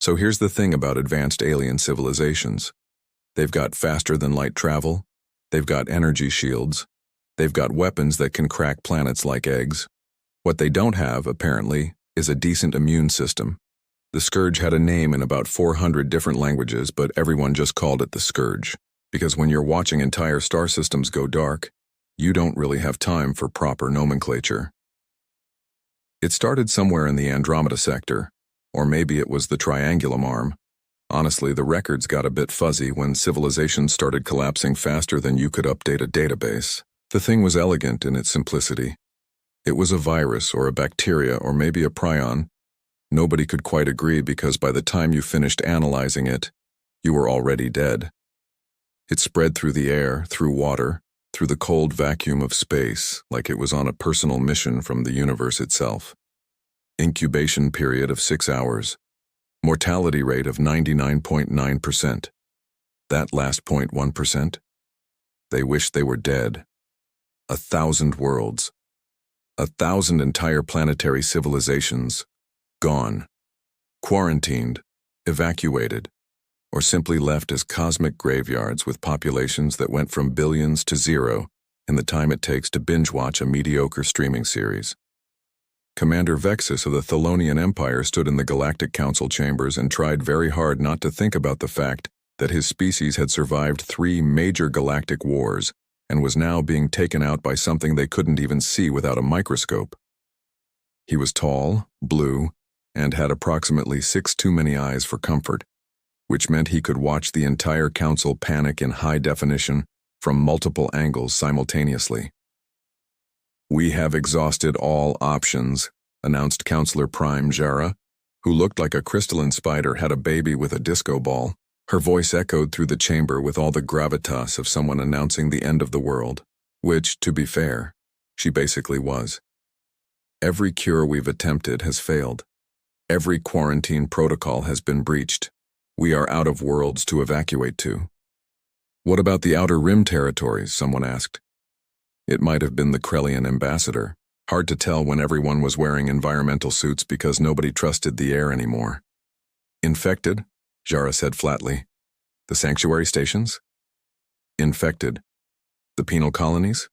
So here's the thing about advanced alien civilizations. They've got faster-than-light travel, they've got energy shields, they've got weapons that can crack planets like eggs. What they don't have, apparently, is a decent immune system. The Scourge had a name in about 400 different languages, but everyone just called it the Scourge, because when you're watching entire star systems go dark, you don't really have time for proper nomenclature. It started somewhere in the Andromeda sector, or maybe it was the Triangulum arm. Honestly, the records got a bit fuzzy when civilizations started collapsing faster than you could update a database. The thing was elegant in its simplicity. It was a virus or a bacteria or maybe a prion. Nobody could quite agree because by the time you finished analyzing it, you were already dead. It spread through the air, through water, through the cold vacuum of space, like it was on a personal mission from the universe itself. Incubation period of 6 hours. Mortality rate of 99.9%. That last 0.1%? They wish they were dead. 1,000 worlds. 1,000 entire planetary civilizations. Gone. Quarantined. Evacuated. Or simply left as cosmic graveyards with populations that went from billions to zero in the time it takes to binge-watch a mediocre streaming series. Commander Vexus of the Thelonian Empire stood in the Galactic Council chambers and tried very hard not to think about the fact that his species had survived 3 major galactic wars and was now being taken out by something they couldn't even see without a microscope. He was tall, blue, and had approximately 6 too many eyes for comfort, which meant he could watch the entire council panic in high definition from multiple angles simultaneously. "We have exhausted all options," announced Counselor Prime Jara, who looked like a crystalline spider had a baby with a disco ball. Her voice echoed through the chamber with all the gravitas of someone announcing the end of the world, which, to be fair, she basically was. "Every cure we've attempted has failed. Every quarantine protocol has been breached. We are out of worlds to evacuate to." "What about the Outer Rim territories?" someone asked. It might have been the Krellian ambassador. Hard to tell when everyone was wearing environmental suits because nobody trusted the air anymore. "Infected," Jara said flatly. "The sanctuary stations?" "Infected." "The penal colonies?"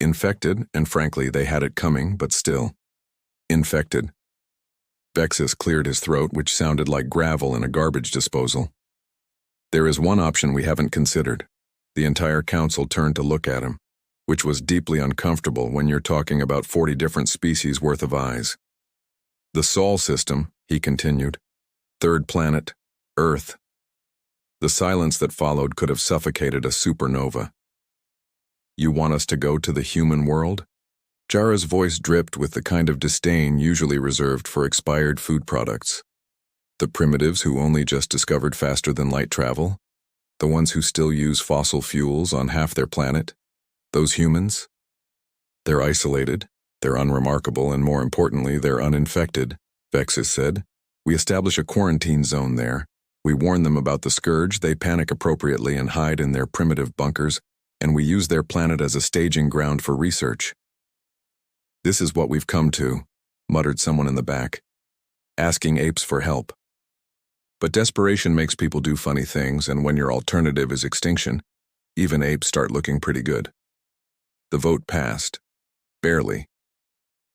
"Infected, and frankly, they had it coming, but still." "Infected." Vexus cleared his throat, which sounded like gravel in a garbage disposal. "There is one option we haven't considered." The entire council turned to look at him, which was deeply uncomfortable when you're talking about 40 different species worth of eyes. "The Sol system," he continued. "Third planet, Earth." The silence that followed could have suffocated a supernova. "You want us to go to the human world?" Jara's voice dripped with the kind of disdain usually reserved for expired food products. "The primitives who only just discovered faster-than-light travel? The ones who still use fossil fuels on half their planet? Those humans? They're isolated, they're unremarkable, and more importantly, they're uninfected," Vexus said. "We establish a quarantine zone there. We warn them about the Scourge, they panic appropriately and hide in their primitive bunkers, and we use their planet as a staging ground for research." "This is what we've come to," muttered someone in the back. "Asking apes for help." But desperation makes people do funny things, and when your alternative is extinction, even apes start looking pretty good. The vote passed. Barely.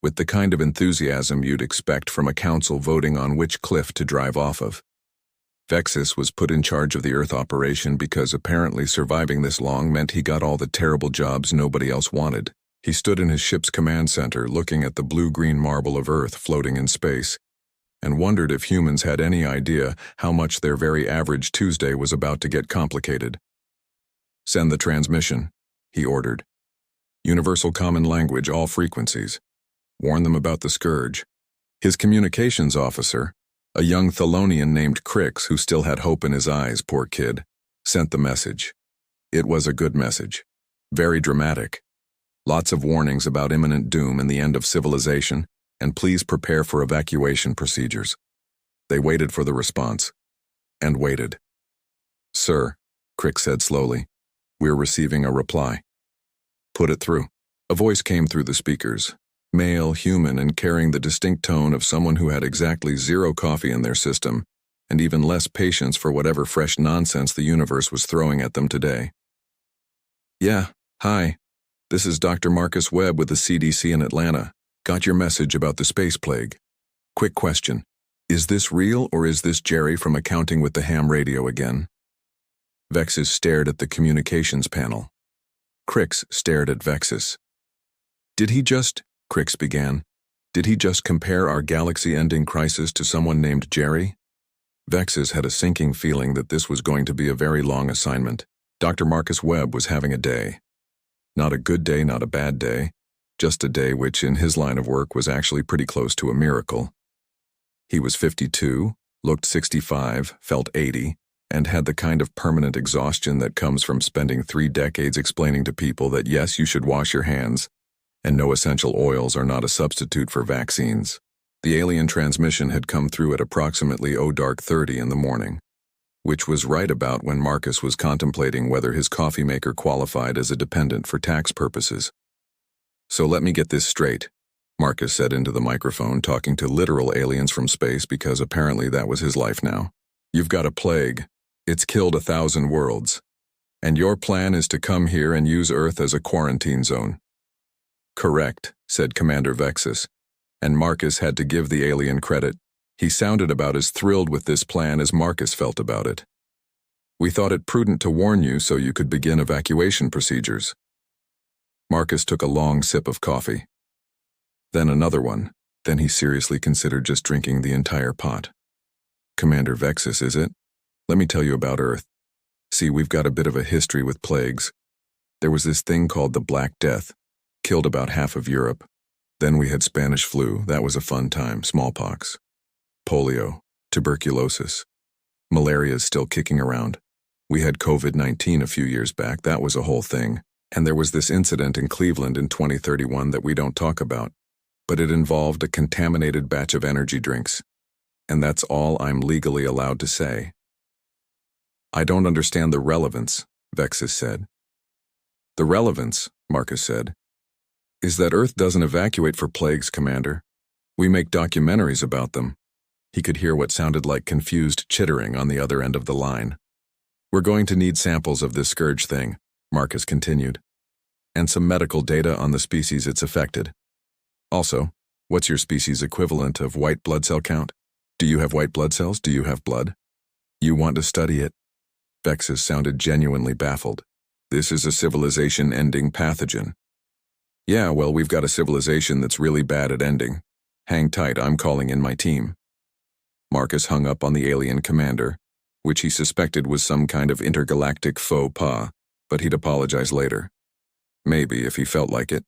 With the kind of enthusiasm you'd expect from a council voting on which cliff to drive off of. Vexus was put in charge of the Earth operation because apparently surviving this long meant he got all the terrible jobs nobody else wanted. He stood in his ship's command center looking at the blue-green marble of Earth floating in space, and wondered if humans had any idea how much their very average Tuesday was about to get complicated. "Send the transmission," he ordered. "Universal common language, all frequencies. Warn them about the Scourge." His communications officer, a young Thelonian named Crix who still had hope in his eyes, poor kid, sent the message. It was a good message. Very dramatic. Lots of warnings about imminent doom and the end of civilization, and please prepare for evacuation procedures. They waited for the response. And waited. "Sir," Crix said slowly, "we're receiving a reply." "Put it through." A voice came through the speakers, male, human, and carrying the distinct tone of someone who had exactly 0 coffee in their system and even less patience for whatever fresh nonsense the universe was throwing at them today. Yeah, hi. This is Dr. Marcus Webb with the CDC in Atlanta. Got your message about the space plague. Quick question. Is this real or is this Jerry from Accounting with the Ham Radio again? Vexus stared at the communications panel. Crix stared at Vexus. Crix began. Did he just compare our galaxy-ending crisis to someone named Jerry? Vexus had a sinking feeling that this was going to be a very long assignment. Dr. Marcus Webb was having a day. Not a good day, not a bad day. Just a day which, in his line of work, was actually pretty close to a miracle. He was 52, looked 65, felt 80, and had the kind of permanent exhaustion that comes from spending 3 decades explaining to people that yes, you should wash your hands, and no essential oils are not a substitute for vaccines. The alien transmission had come through at approximately 30 in the morning, which was right about when Marcus was contemplating whether his coffee maker qualified as a dependent for tax purposes. So let me get this straight, Marcus said into the microphone, talking to literal aliens from space because apparently that was his life now. You've got a plague. It's killed 1,000 worlds. And your plan is to come here and use Earth as a quarantine zone. Correct, said Commander Vexus, and Marcus had to give the alien credit. He sounded about as thrilled with this plan as Marcus felt about it. We thought it prudent to warn you so you could begin evacuation procedures. Marcus took a long sip of coffee. Then another one. Then he seriously considered just drinking the entire pot. Commander Vexus, is it? Let me tell you about Earth. See, we've got a bit of a history with plagues. There was this thing called the Black Death. Killed about half of Europe. Then we had Spanish flu, that was a fun time, smallpox. Polio, tuberculosis. Malaria is still kicking around. We had COVID-19 a few years back, that was a whole thing. And there was this incident in Cleveland in 2031 that we don't talk about. But it involved a contaminated batch of energy drinks. And that's all I'm legally allowed to say. I don't understand the relevance, Vexus said. The relevance, Marcus said, is that Earth doesn't evacuate for plagues, Commander. We make documentaries about them. He could hear what sounded like confused chittering on the other end of the line. We're going to need samples of this scourge thing, Marcus continued, and some medical data on the species it's affected. Also, what's your species equivalent of white blood cell count? Do you have white blood cells? Do you have blood? You want to study it? Vexus sounded genuinely baffled. This is a civilization-ending pathogen. Yeah, well, we've got a civilization that's really bad at ending. Hang tight, I'm calling in my team. Marcus hung up on the alien commander, which he suspected was some kind of intergalactic faux pas, but he'd apologize later. Maybe, if he felt like it.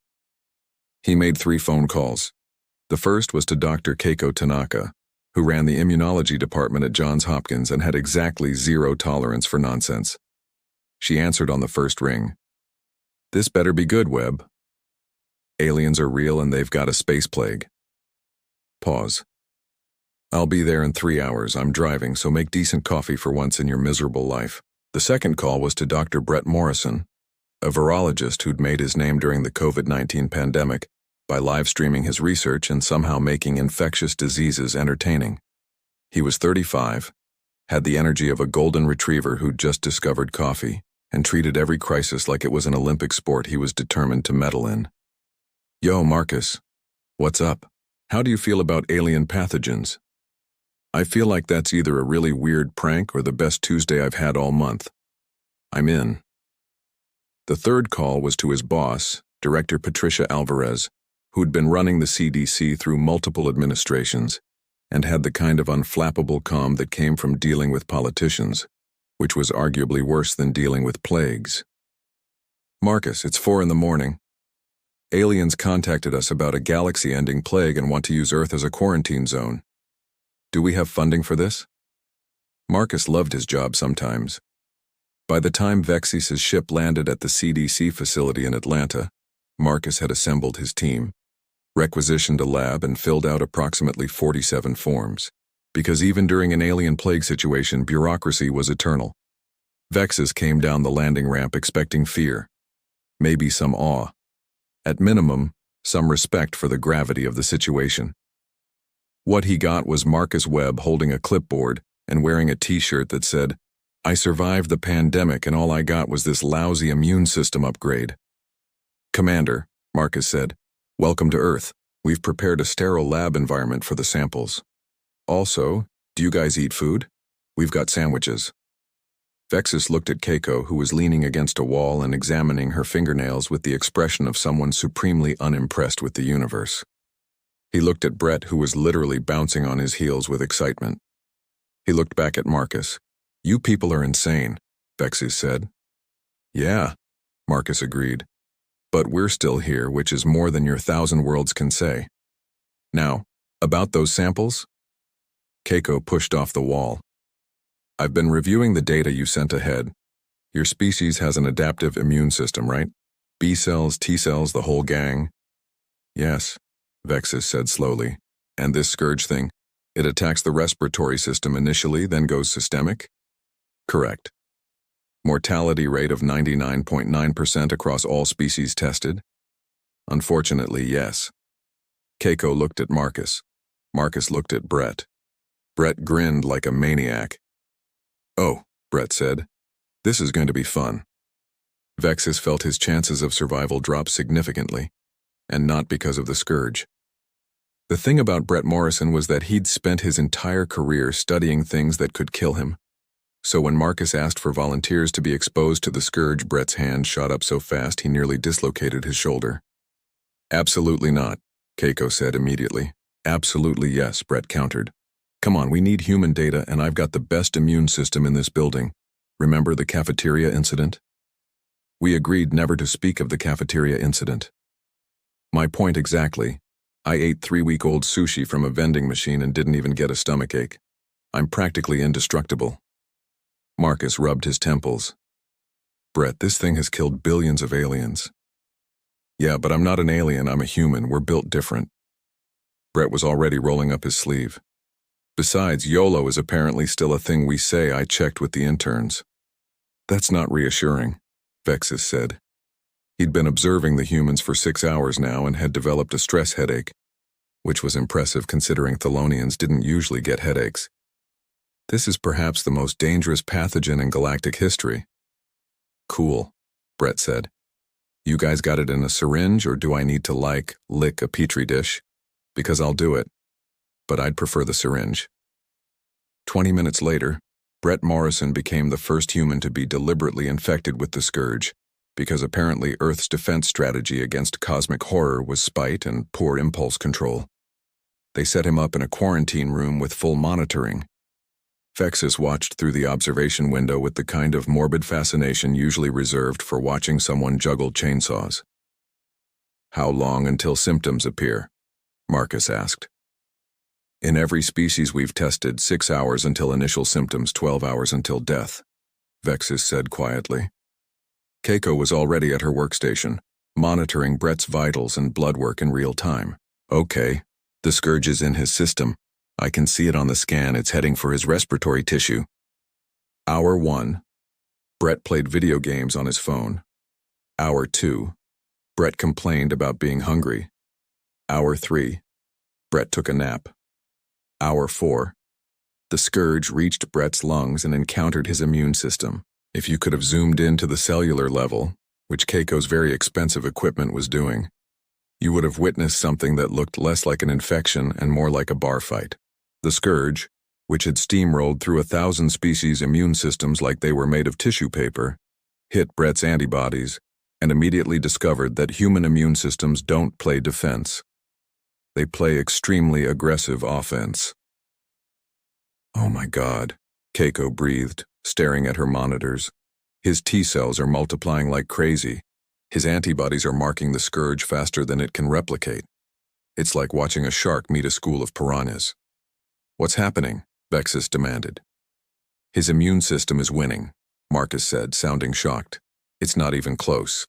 He made 3 phone calls. The first was to Dr. Keiko Tanaka, who ran the immunology department at Johns Hopkins and had exactly 0 tolerance for nonsense. She answered on the first ring. This better be good, Webb. Aliens are real and they've got a space plague. Pause. I'll be there in 3 hours. I'm driving, so make decent coffee for once in your miserable life. The second call was to Dr. Brett Morrison, a virologist who'd made his name during the COVID-19 pandemic by live streaming his research and somehow making infectious diseases entertaining. He was 35, had the energy of a golden retriever who'd just discovered coffee, and treated every crisis like it was an Olympic sport he was determined to medal in. Yo, Marcus. What's up? How do you feel about alien pathogens? I feel like that's either a really weird prank or the best Tuesday I've had all month. I'm in. The third call was to his boss, Director Patricia Alvarez, who'd been running the CDC through multiple administrations and had the kind of unflappable calm that came from dealing with politicians, which was arguably worse than dealing with plagues. Marcus, it's 4 in the morning. Aliens contacted us about a galaxy-ending plague and want to use Earth as a quarantine zone. Do we have funding for this? Marcus loved his job sometimes. By the time Vexus's ship landed at the CDC facility in Atlanta, Marcus had assembled his team, requisitioned a lab, and filled out approximately 47 forms, because even during an alien plague situation, bureaucracy was eternal. Vexus came down the landing ramp expecting fear, maybe some awe. At minimum, some respect for the gravity of the situation. What he got was Marcus Webb holding a clipboard and wearing a t-shirt that said, "I survived the pandemic and all I got was this lousy immune system upgrade." "Commander," Marcus said, "welcome to Earth. We've prepared a sterile lab environment for the samples. Also, do you guys eat food? We've got sandwiches." Vexus looked at Keiko, who was leaning against a wall and examining her fingernails with the expression of someone supremely unimpressed with the universe. He looked at Brett, who was literally bouncing on his heels with excitement. He looked back at Marcus. "You people are insane," Vexus said. "Yeah," Marcus agreed. "But we're still here, which is more than your 1,000 worlds can say. Now, about those samples?" Keiko pushed off the wall. "I've been reviewing the data you sent ahead. Your species has an adaptive immune system, right? B cells, T cells, the whole gang." "Yes," Vexus said slowly. "And this scourge thing, it attacks the respiratory system initially, then goes systemic?" "Correct." "Mortality rate of 99.9% across all species tested?" "Unfortunately, yes." Keiko looked at Marcus. Marcus looked at Brett. Brett grinned like a maniac. "Oh," Brett said, "this is going to be fun." Vexus felt his chances of survival drop significantly, and not because of the scourge. The thing about Brett Morrison was that he'd spent his entire career studying things that could kill him. So when Marcus asked for volunteers to be exposed to the scourge, Brett's hand shot up so fast he nearly dislocated his shoulder. "Absolutely not," Keiko said immediately. "Absolutely yes," Brett countered. "Come on, we need human data, and I've got the best immune system in this building. Remember the cafeteria incident?" "We agreed never to speak of the cafeteria incident." "My point exactly. I ate 3-week-old sushi from a vending machine and didn't even get a stomachache. I'm practically indestructible." Marcus rubbed his temples. "Brett, this thing has killed billions of aliens." "Yeah, but I'm not an alien, I'm a human. We're built different." Brett was already rolling up his sleeve. "Besides, YOLO is apparently still a thing we say. I checked with the interns." "That's not reassuring," Vexus said. He'd been observing the humans for 6 hours now and had developed a stress headache, which was impressive considering Thelonians didn't usually get headaches. "This is perhaps the most dangerous pathogen in galactic history." "Cool," Brett said. "You guys got it in a syringe, or do I need to, lick a petri dish? Because I'll do it. But I'd prefer the syringe." 20 minutes later, Brett Morrison became the first human to be deliberately infected with the scourge, because apparently Earth's defense strategy against cosmic horror was spite and poor impulse control. They set him up in a quarantine room with full monitoring. Vexus watched through the observation window with the kind of morbid fascination usually reserved for watching someone juggle chainsaws. "How long until symptoms appear?" Marcus asked. "In every species we've tested, 6 hours until initial symptoms, 12 hours until death," Vexus said quietly. Keiko was already at her workstation, monitoring Brett's vitals and blood work in real time. "Okay, the scourge is in his system. I can see it on the scan. It's heading for his respiratory tissue." Hour 1. Brett played video games on his phone. Hour 2. Brett complained about being hungry. Hour 3. Brett took a nap. Hour 4. The scourge reached Brett's lungs and encountered his immune system. If you could have zoomed in to the cellular level, which Keiko's very expensive equipment was doing, you would have witnessed something that looked less like an infection and more like a bar fight. The scourge, which had steamrolled through 1,000 species' immune systems like they were made of tissue paper, hit Brett's antibodies and immediately discovered that human immune systems don't play defense. They play extremely aggressive offense. "Oh my God," Keiko breathed, staring at her monitors. "His T cells are multiplying like crazy. His antibodies are marking the scourge faster than it can replicate. It's like watching a shark meet a school of piranhas." "What's happening?" Vexus demanded. "His immune system is winning," Marcus said, sounding shocked. "It's not even close."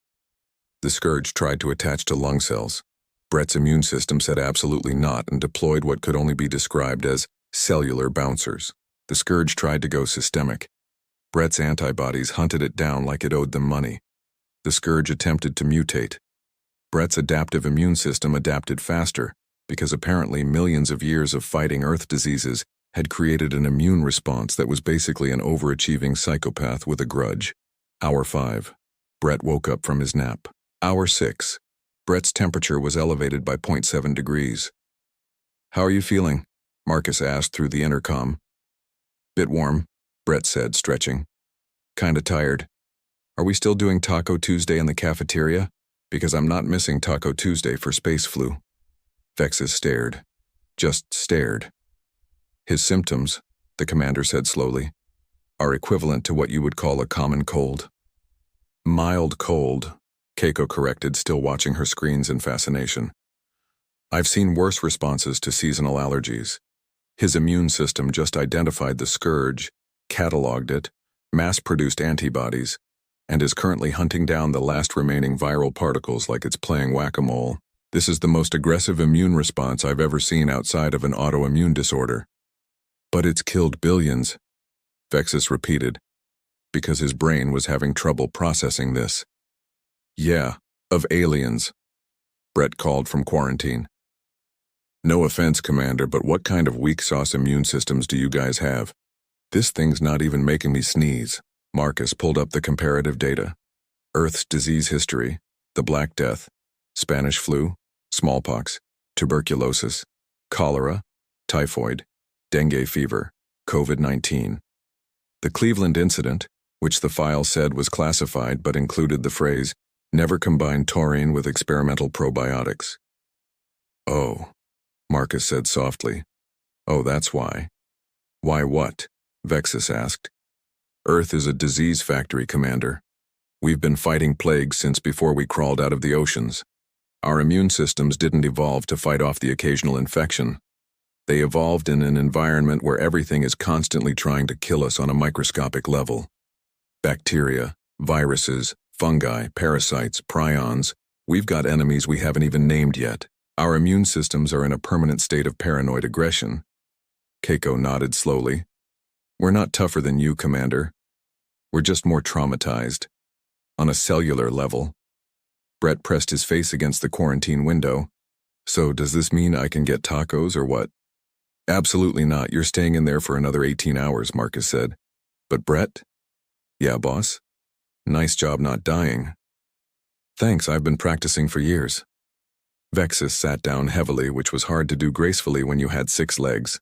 The scourge tried to attach to lung cells. Brett's immune system said absolutely not and deployed what could only be described as cellular bouncers. The scourge tried to go systemic. Brett's antibodies hunted it down like it owed them money. The scourge attempted to mutate. Brett's adaptive immune system adapted faster, because apparently millions of years of fighting Earth diseases had created an immune response that was basically an overachieving psychopath with a grudge. Hour 5. Brett woke up from his nap. Hour 6. Brett's temperature was elevated by 0.7 degrees. "How are you feeling?" Marcus asked through the intercom. "Bit warm," Brett said, stretching. "Kinda tired. Are we still doing Taco Tuesday in the cafeteria? Because I'm not missing Taco Tuesday for space flu." Vexus stared. Just stared. "His symptoms," the commander said slowly, "are equivalent to what you would call a common cold." "Mild cold," Keiko corrected, still watching her screens in fascination. "I've seen worse responses to seasonal allergies. His immune system just identified the scourge, cataloged it, mass-produced antibodies, and is currently hunting down the last remaining viral particles like it's playing whack-a-mole. This is the most aggressive immune response I've ever seen outside of an autoimmune disorder." "But it's killed billions," Vexus repeated, because his brain was having trouble processing this. "Yeah, of aliens," Brett called from quarantine. "No offense, Commander, but what kind of weak-sauce immune systems do you guys have? This thing's not even making me sneeze." Marcus pulled up the comparative data. Earth's disease history, the Black Death, Spanish flu, smallpox, tuberculosis, cholera, typhoid, dengue fever, COVID-19. The Cleveland incident, which the file said was classified but included the phrase, "never combine taurine with experimental probiotics." "Oh," Marcus said softly. "Oh, that's why." "Why what?" Vexus asked. "Earth is a disease factory, Commander. We've been fighting plagues since before we crawled out of the oceans. Our immune systems didn't evolve to fight off the occasional infection. They evolved in an environment where everything is constantly trying to kill us on a microscopic level. Bacteria, viruses, fungi, parasites, prions. We've got enemies we haven't even named yet. Our immune systems are in a permanent state of paranoid aggression." Keiko nodded slowly. "We're not tougher than you, Commander. We're just more traumatized. On a cellular level." Brett pressed his face against the quarantine window. "So does this mean I can get tacos or what?" "Absolutely not. You're staying in there for another 18 hours, Marcus said. "But Brett?" "Yeah, boss? Nice job not dying." "Thanks, I've been practicing for years." Vexus sat down heavily, which was hard to do gracefully when you had 6 legs.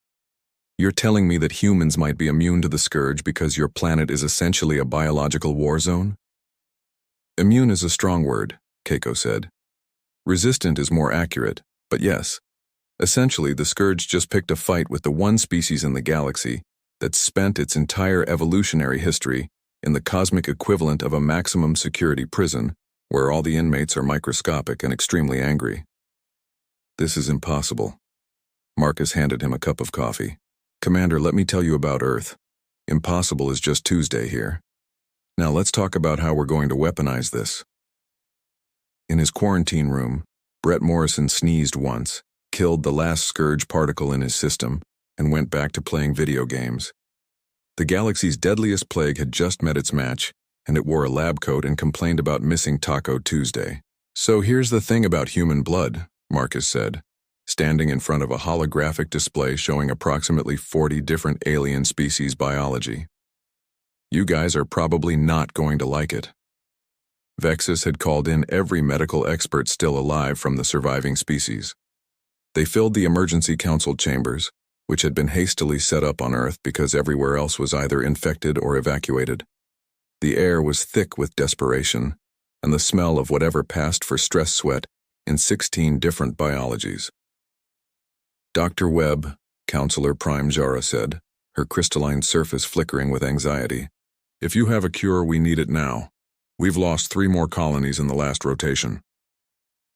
"You're telling me that humans might be immune to the scourge because your planet is essentially a biological war zone?" "Immune is a strong word," Keiko said. "Resistant is more accurate, but yes. Essentially, the scourge just picked a fight with the one species in the galaxy that spent its entire evolutionary history in the cosmic equivalent of a maximum security prison where all the inmates are microscopic and extremely angry." "This is impossible." Marcus handed him a cup of coffee. "Commander, let me tell you about Earth. Impossible is just Tuesday here. Now let's talk about how we're going to weaponize this." In his quarantine room, Brett Morrison sneezed once, killed the last scourge particle in his system, and went back to playing video games. The galaxy's deadliest plague had just met its match, and it wore a lab coat and complained about missing Taco Tuesday. "So here's the thing about human blood," Marcus said, standing in front of a holographic display showing approximately 40 different alien species biology. "You guys are probably not going to like it." Vexus had called in every medical expert still alive from the surviving species. They filled the emergency council chambers, which had been hastily set up on Earth because everywhere else was either infected or evacuated. The air was thick with desperation, and the smell of whatever passed for stress sweat in 16 different biologies. "Dr. Webb," Counselor Prime Jara said, her crystalline surface flickering with anxiety, "if you have a cure, we need it now. We've lost 3 more colonies in the last rotation."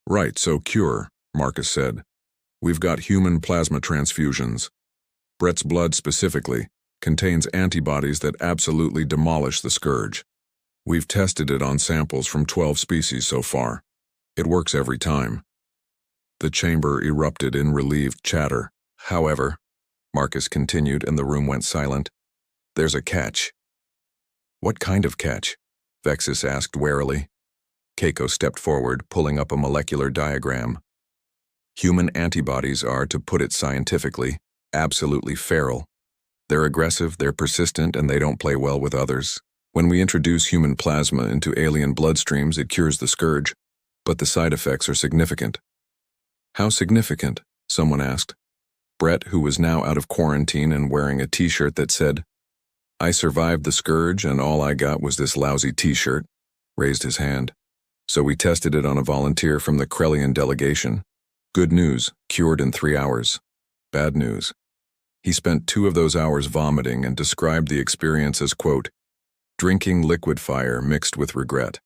"Right, so cure," Marcus said. "We've got human plasma transfusions. Brett's blood specifically contains antibodies that absolutely demolish the scourge. We've tested it on samples from 12 species so far. It works every time." The chamber erupted in relieved chatter. "However," Marcus continued, and the room went silent, "there's a catch." "What kind of catch?" Vexus asked warily. Keiko stepped forward, pulling up a molecular diagram. "Human antibodies are, to put it scientifically, absolutely feral, They're aggressive, they're persistent, and they don't play well with others. When we introduce human plasma into alien bloodstreams, it cures the scourge, but the side effects are significant. How significant? Someone asked. Brett, who was now out of quarantine and wearing a t-shirt that said, "I survived the scourge and all I got was this lousy t-shirt," raised his hand. So we tested it on a volunteer from the Krellian delegation. Good news, cured in 3 hours. Bad news. He spent 2 of those hours vomiting and described the experience as, quote, "drinking liquid fire mixed with regret."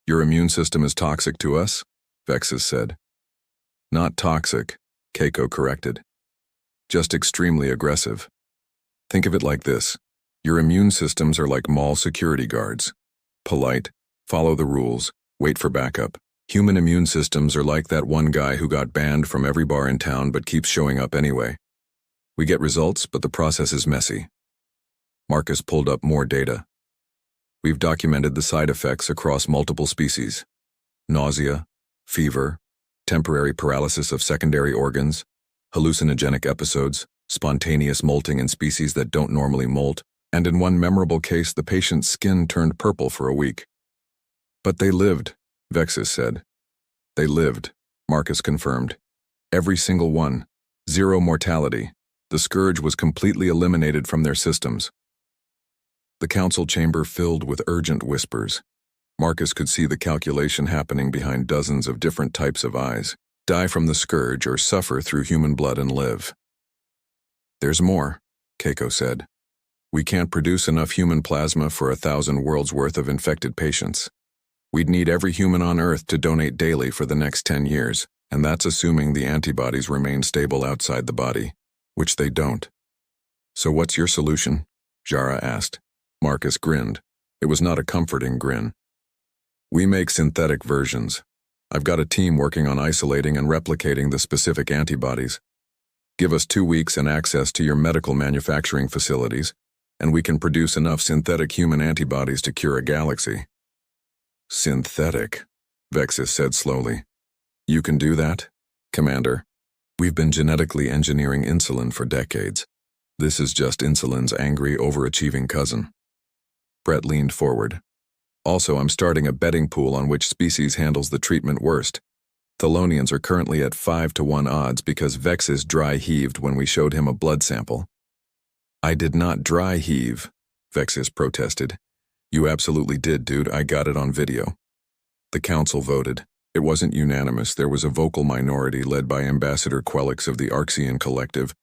"Your immune system is toxic to us?" Vexus said. "Not toxic," Keiko corrected. "Just extremely aggressive. Think of it like this. Your immune systems are like mall security guards. Polite, follow the rules, wait for backup. Human immune systems are like that one guy who got banned from every bar in town but keeps showing up anyway. We get results, but the process is messy." Marcus pulled up more data. "We've documented the side effects across multiple species. Nausea, fever, temporary paralysis of secondary organs, hallucinogenic episodes, spontaneous molting in species that don't normally molt, and in one memorable case the patient's skin turned purple for a week." "But they lived," Vexus said. "They lived," Marcus confirmed. "Every single one. 0 mortality. The scourge was completely eliminated from their systems." The council chamber filled with urgent whispers. Marcus could see the calculation happening behind dozens of different types of eyes. Die from the scourge or suffer through human blood and live. "There's more," Keiko said. "We can't produce enough human plasma for 1,000 worlds worth of infected patients. We'd need every human on Earth to donate daily for the next 10 years, and that's assuming the antibodies remain stable outside the body, which they don't." "So what's your solution?" Jara asked. Marcus grinned. It was not a comforting grin. "We make synthetic versions. I've got a team working on isolating and replicating the specific antibodies. Give us 2 weeks and access to your medical manufacturing facilities, and we can produce enough synthetic human antibodies to cure a galaxy." "Synthetic," Vexus said slowly. "You can do that, Commander? We've been genetically engineering insulin for decades. This is just insulin's angry, overachieving cousin." Brett leaned forward. "Also, I'm starting a betting pool on which species handles the treatment worst. Thelonians are currently at 5-to-1 odds because Vexus dry heaved when we showed him a blood sample." "I did not dry heave," Vexus protested. "You absolutely did, dude. I got it on video." The council voted. It wasn't unanimous. There was a vocal minority led by Ambassador Quelix of the Arxian Collective,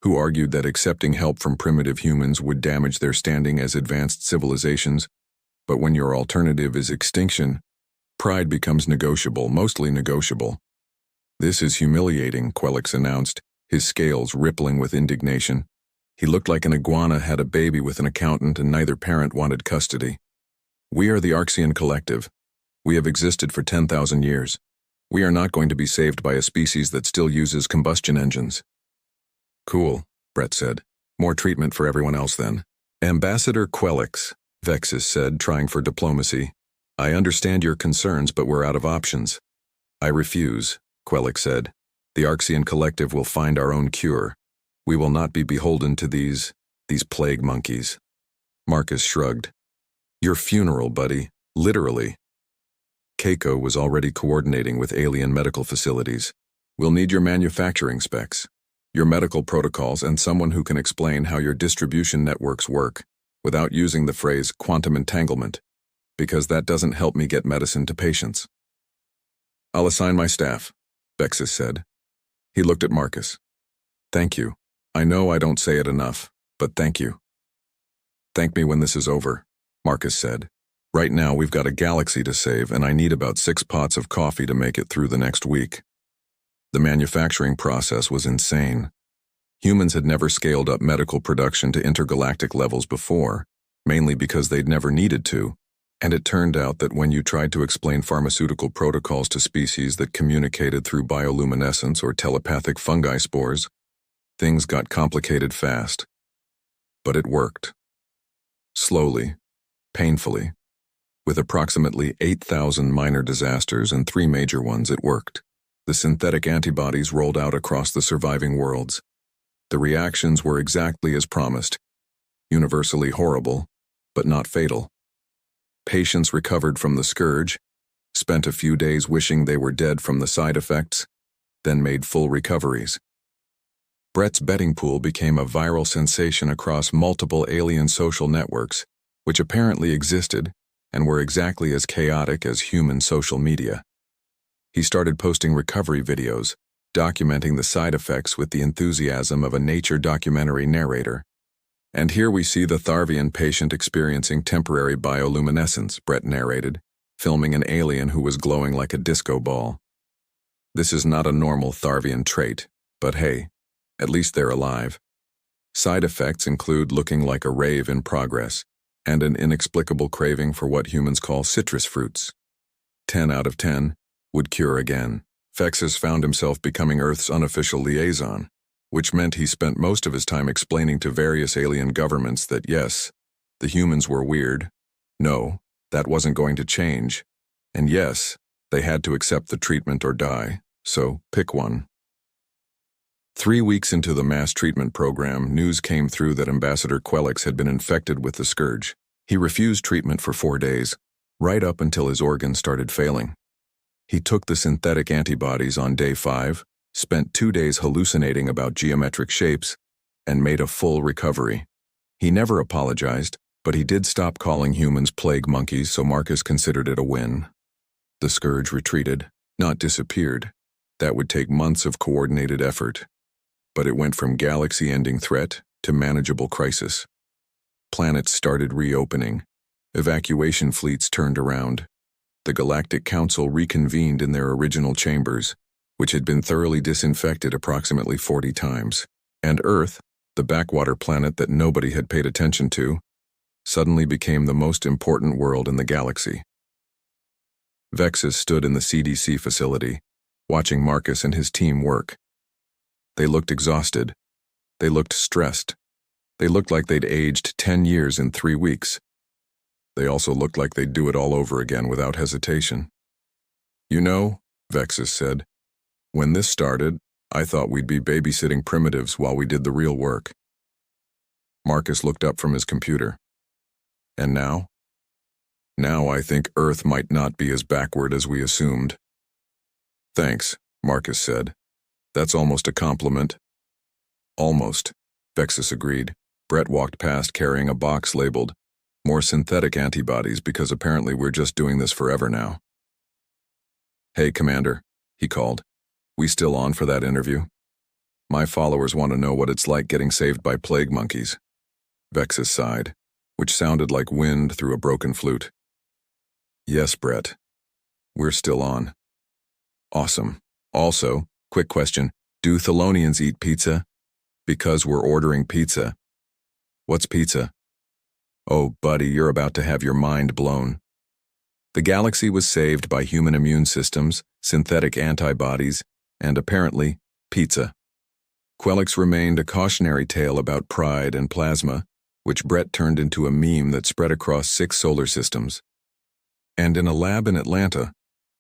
who argued that accepting help from primitive humans would damage their standing as advanced civilizations. But when your alternative is extinction, pride becomes negotiable, mostly negotiable. "This is humiliating," Quelix announced, his scales rippling with indignation. He looked like an iguana had a baby with an accountant and neither parent wanted custody. "We are the Arxian Collective. We have existed for 10,000 years. We are not going to be saved by a species that still uses combustion engines." "Cool," Brett said. "More treatment for everyone else then." "Ambassador Quelix," Vexus said, trying for diplomacy. "I understand your concerns, but we're out of options." "I refuse," Quelix said. "The Arxian Collective will find our own cure. We will not be beholden to these plague monkeys." Marcus shrugged. "Your funeral, buddy. Literally." Keiko was already coordinating with alien medical facilities. "We'll need your manufacturing specs, your medical protocols, and someone who can explain how your distribution networks work, without using the phrase quantum entanglement, because that doesn't help me get medicine to patients." "I'll assign my staff," Vexus said. He looked at Marcus. "Thank you. I know I don't say it enough, but thank you." "Thank me when this is over," Marcus said. "Right now we've got a galaxy to save, and I need about 6 pots of coffee to make it through the next week." The manufacturing process was insane. Humans had never scaled up medical production to intergalactic levels before, mainly because they'd never needed to, and it turned out that when you tried to explain pharmaceutical protocols to species that communicated through bioluminescence or telepathic fungi spores, things got complicated fast. But it worked. Slowly, painfully. With approximately 8,000 minor disasters and 3 major ones, it worked. The synthetic antibodies rolled out across the surviving worlds. The reactions were exactly as promised, universally horrible, but not fatal. Patients recovered from the scourge, spent a few days wishing they were dead from the side effects, then made full recoveries. Brett's betting pool became a viral sensation across multiple alien social networks, which apparently existed and were exactly as chaotic as human social media. He started posting recovery videos, documenting the side effects with the enthusiasm of a nature documentary narrator. And here we see the Tharvian patient experiencing temporary bioluminescence, Brett narrated, filming an alien who was glowing like a disco ball. This is not a normal Tharvian trait, but hey, at least they're alive. Side effects include looking like a rave in progress and an inexplicable craving for what humans call citrus fruits. 10 out of 10 would cure again. Vexus found himself becoming Earth's unofficial liaison, which meant he spent most of his time explaining to various alien governments that yes, the humans were weird, no, that wasn't going to change, and yes, they had to accept the treatment or die, so pick one. 3 weeks into the mass treatment program, news came through that Ambassador Quelix had been infected with the scourge. He refused treatment for 4 days, right up until his organs started failing. He took the synthetic antibodies on day 5, spent 2 days hallucinating about geometric shapes, and made a full recovery. He never apologized, but he did stop calling humans plague monkeys, so Marcus considered it a win. The scourge retreated, not disappeared. That would take months of coordinated effort. But it went from galaxy-ending threat to manageable crisis. Planets started reopening. Evacuation fleets turned around. The Galactic Council reconvened in their original chambers, which had been thoroughly disinfected approximately 40 times. And Earth, the backwater planet that nobody had paid attention to, suddenly became the most important world in the galaxy. Vexus stood in the CDC facility, watching Marcus and his team work. They looked exhausted. They looked stressed. They looked like they'd aged 10 years in 3 weeks. They also looked like they'd do it all over again without hesitation. "You know," Vexus said, "when this started, I thought we'd be babysitting primitives while we did the real work." Marcus looked up from his computer. "And now?" "Now I think Earth might not be as backward as we assumed." "Thanks," Marcus said. "That's almost a compliment." "Almost," Vexus agreed. Brett walked past carrying a box labeled, "More synthetic antibodies because apparently we're just doing this forever now." "Hey, Commander," he called. "We still on for that interview? My followers want to know what it's like getting saved by plague monkeys." Vexus sighed, which sounded like wind through a broken flute. "Yes, Brett. We're still on." "Awesome. Also, quick question, do Thelonians eat pizza? Because we're ordering pizza." "What's pizza?" "Oh, buddy, you're about to have your mind blown." The galaxy was saved by human immune systems, synthetic antibodies, and apparently, pizza. Quelix remained a cautionary tale about pride and plasma, which Brett turned into a meme that spread across 6 solar systems. And in a lab in Atlanta,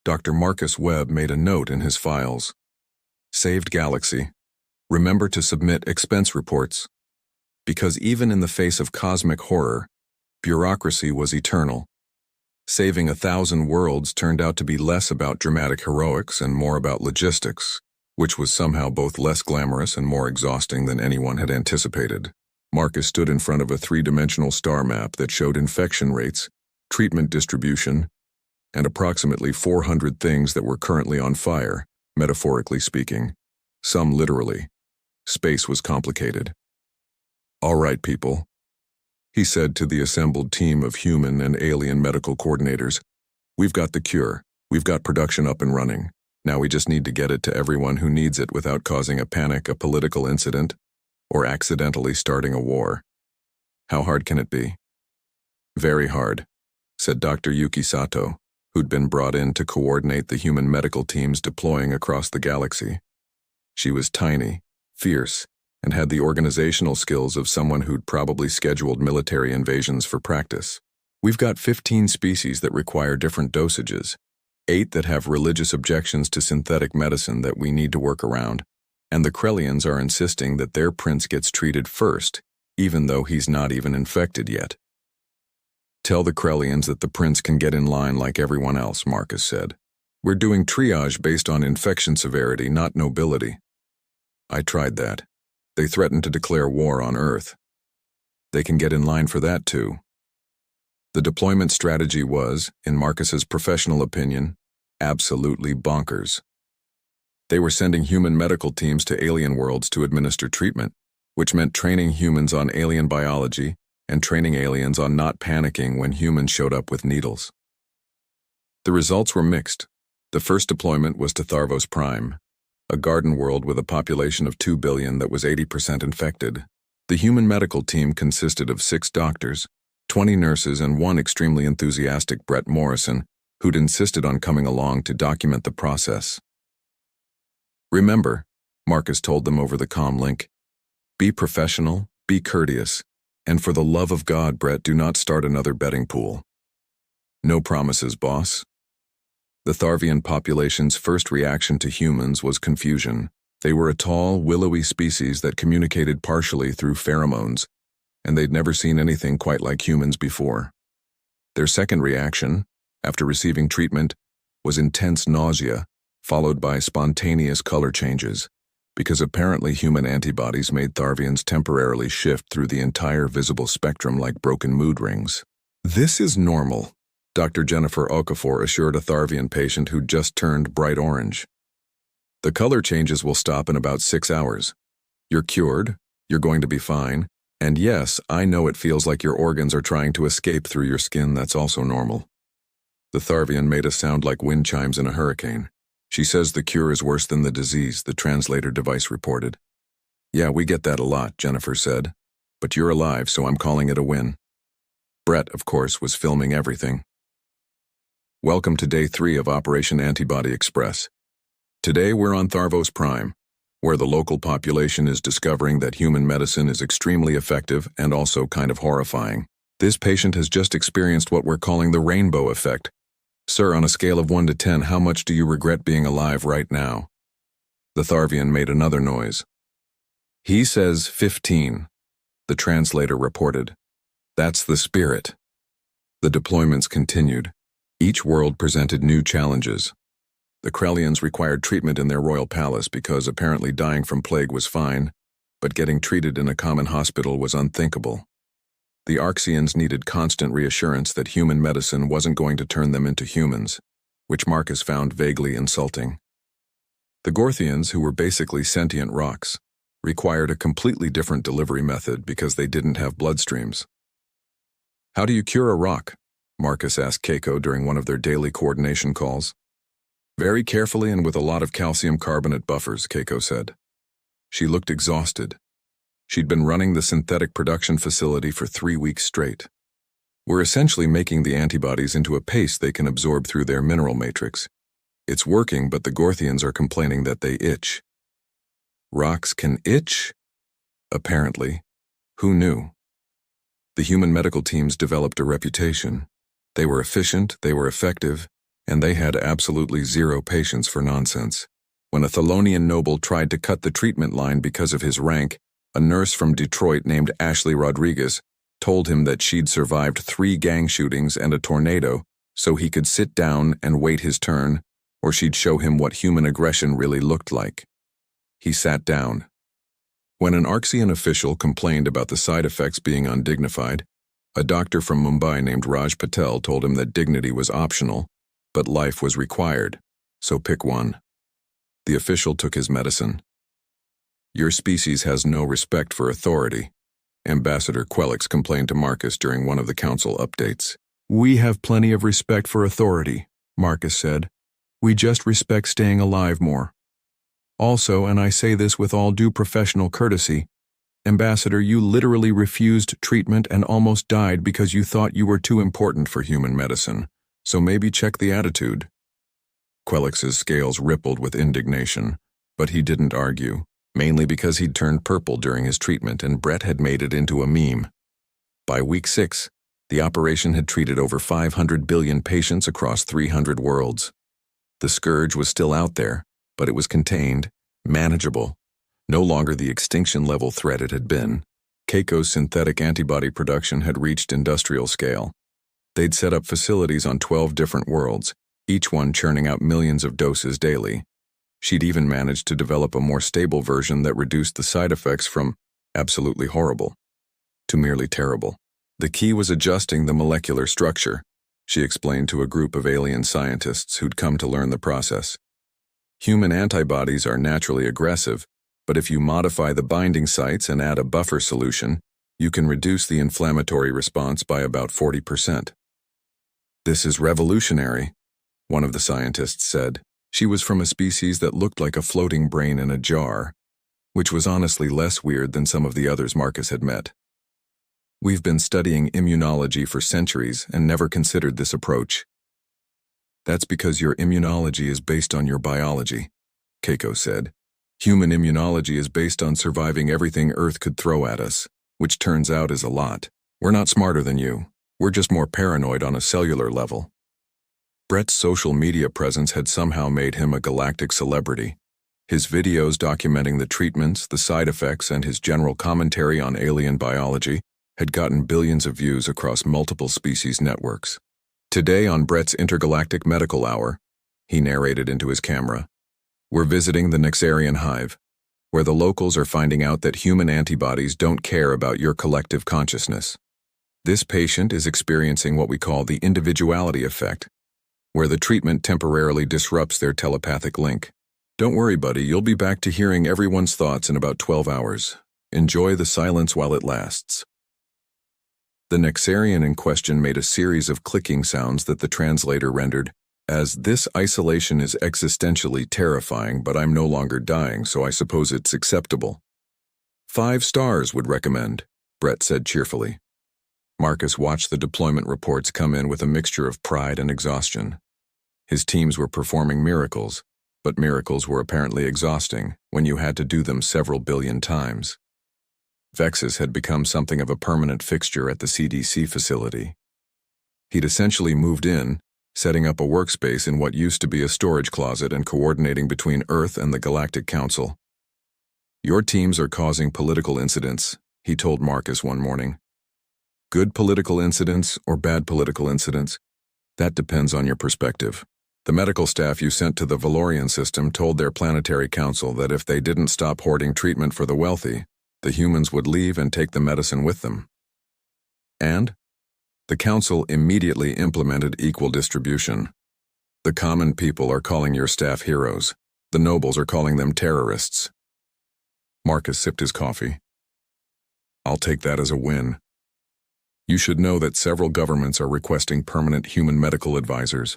Dr. Marcus Webb made a note in his files. "Saved galaxy. Remember to submit expense reports." Because even in the face of cosmic horror, bureaucracy was eternal. Saving 1,000 worlds turned out to be less about dramatic heroics and more about logistics, which was somehow both less glamorous and more exhausting than anyone had anticipated. Marcus stood in front of a 3-dimensional star map that showed infection rates, treatment distribution, and approximately 400 things that were currently on fire, metaphorically speaking, some literally. Space was complicated. "All right, people," he said to the assembled team of human and alien medical coordinators. "We've got the cure. We've got production up and running. Now we just need to get it to everyone who needs it without causing a panic, a political incident, or accidentally starting a war. How hard can it be?" "Very hard," said Dr. Yuki Sato, who'd been brought in to coordinate the human medical teams deploying across the galaxy. She was tiny, fierce, and had the organizational skills of someone who'd probably scheduled military invasions for practice. "We've got 15 species that require different dosages, 8 that have religious objections to synthetic medicine that we need to work around, And the Krellians are insisting that their prince gets treated first, even though he's not even infected yet. Tell the Krellians that the prince can get in line like everyone else, Marcus said. We're doing triage based on infection severity, not nobility. I tried that. They threatened to declare war on Earth. They can get in line for that too. The deployment strategy was, in Marcus's professional opinion, absolutely bonkers. They were sending human medical teams to alien worlds to administer treatment, which meant training humans on alien biology and training aliens on not panicking when humans showed up with needles. The results were mixed. The first deployment was to Tharvos Prime, a garden world with a population of 2 billion that was 80% infected. The human medical team consisted of 6 doctors, 20 nurses, and one extremely enthusiastic Brett Morrison, who'd insisted on coming along to document the process. Remember, Marcus told them over the comm link, be professional, be courteous, and for the love of God, Brett, do not start another betting pool. No promises, boss. The Tharvian population's first reaction to humans was confusion. They were a tall, willowy species that communicated partially through pheromones, and they'd never seen anything quite like humans before. Their second reaction, after receiving treatment, was intense nausea, followed by spontaneous color changes, because apparently human antibodies made Tharvians temporarily shift through the entire visible spectrum like broken mood rings. This is normal, Dr. Jennifer Okafor assured a Tharvian patient who'd just turned bright orange. The color changes will stop in about 6 hours. You're cured, you're going to be fine, and yes, I know it feels like your organs are trying to escape through your skin. That's also normal. The Tharvian made us sound like wind chimes in a hurricane. She says the cure is worse than the disease, the translator device reported. Yeah, we get that a lot, Jennifer said. But you're alive, so I'm calling it a win. Brett, of course, was filming everything. Welcome to Day 3 of Operation Antibody Express. Today we're on Tharvos Prime, where the local population is discovering that human medicine is extremely effective and also kind of horrifying. This patient has just experienced what we're calling the rainbow effect. Sir, on a scale of 1 to 10, how much do you regret being alive right now? The Tharvian made another noise. He says 15, the translator reported. That's the spirit. The deployments continued. Each world presented new challenges. The Krellians required treatment in their royal palace because apparently dying from plague was fine, but getting treated in a common hospital was unthinkable. The Arxians needed constant reassurance that human medicine wasn't going to turn them into humans, which Marcus found vaguely insulting. The Gorthians, who were basically sentient rocks, required a completely different delivery method because they didn't have bloodstreams. How do you cure a rock? Marcus asked Keiko during one of their daily coordination calls. Very carefully and with a lot of calcium carbonate buffers, Keiko said. She looked exhausted. She'd been running the synthetic production facility for 3 weeks straight. We're essentially making the antibodies into a paste they can absorb through their mineral matrix. It's working, but the Gorthians are complaining that they itch. Rocks can itch? Apparently. Who knew? The human medical teams developed a reputation. They were efficient, they were effective, and they had absolutely zero patience for nonsense. When a Thelonian noble tried to cut the treatment line because of his rank, a nurse from Detroit named Ashley Rodriguez told him that she'd survived 3 gang shootings and a tornado, so he could sit down and wait his turn, or she'd show him what human aggression really looked like. He sat down. When an Arxian official complained about the side effects being undignified, a doctor from Mumbai named Raj Patel told him that dignity was optional, but life was required, so pick one. The official took his medicine. Your species has no respect for authority, Ambassador Quelix complained to Marcus during one of the council updates. We have plenty of respect for authority, Marcus said. We just respect staying alive more. Also, and I say this with all due professional courtesy, Ambassador, you literally refused treatment and almost died because you thought you were too important for human medicine. So maybe check the attitude. Quelix's scales rippled with indignation, but he didn't argue, mainly because he'd turned purple during his treatment and Brett had made it into a meme. By week 6, the operation had treated over 500 billion patients across 300 worlds. The scourge was still out there, but it was contained, manageable, No longer the extinction-level threat it had been. Keiko's synthetic antibody production had reached industrial scale. They'd set up facilities on 12 different worlds, each one churning out millions of doses daily. She'd even managed to develop a more stable version that reduced the side effects from absolutely horrible to merely terrible. The key was adjusting the molecular structure, she explained to a group of alien scientists who'd come to learn the process. Human antibodies are naturally aggressive, but if you modify the binding sites and add a buffer solution, you can reduce the inflammatory response by about 40%. This is revolutionary, one of the scientists said. She was from a species that looked like a floating brain in a jar, which was honestly less weird than some of the others Marcus had met. We've been studying immunology for centuries and never considered this approach. That's because your immunology is based on your biology, Keiko said. Human immunology is based on surviving everything Earth could throw at us, which turns out is a lot. We're not smarter than you. We're just more paranoid on a cellular level. Brett's social media presence had somehow made him a galactic celebrity. His videos documenting the treatments, the side effects, and his general commentary on alien biology had gotten billions of views across multiple species networks. Today on Brett's Intergalactic Medical Hour, he narrated into his camera, we're visiting the Nexarian hive, where the locals are finding out that human antibodies don't care about your collective consciousness. This patient is experiencing what we call the individuality effect, where the treatment temporarily disrupts their telepathic link. Don't worry, buddy, you'll be back to hearing everyone's thoughts in about 12 hours. Enjoy the silence while it lasts. The Nexarian in question made a series of clicking sounds that the translator rendered as, "This isolation is existentially terrifying, but I'm no longer dying, so I suppose it's acceptable." 5 stars would recommend, Brett said cheerfully. Marcus watched the deployment reports come in with a mixture of pride and exhaustion. His teams were performing miracles, but miracles were apparently exhausting when you had to do them several billion times. Vexus had become something of a permanent fixture at the CDC facility. He'd essentially moved in, setting up a workspace in what used to be a storage closet and coordinating between Earth and the Galactic Council. "Your teams are causing political incidents," he told Marcus one morning. "Good political incidents or bad political incidents, that depends on your perspective. The medical staff you sent to the Valorian system told their planetary council that if they didn't stop hoarding treatment for the wealthy, the humans would leave and take the medicine with them. And the council immediately implemented equal distribution. The common people are calling your staff heroes. The nobles are calling them terrorists." Marcus sipped his coffee. "I'll take that as a win. You should know that several governments are requesting permanent human medical advisors.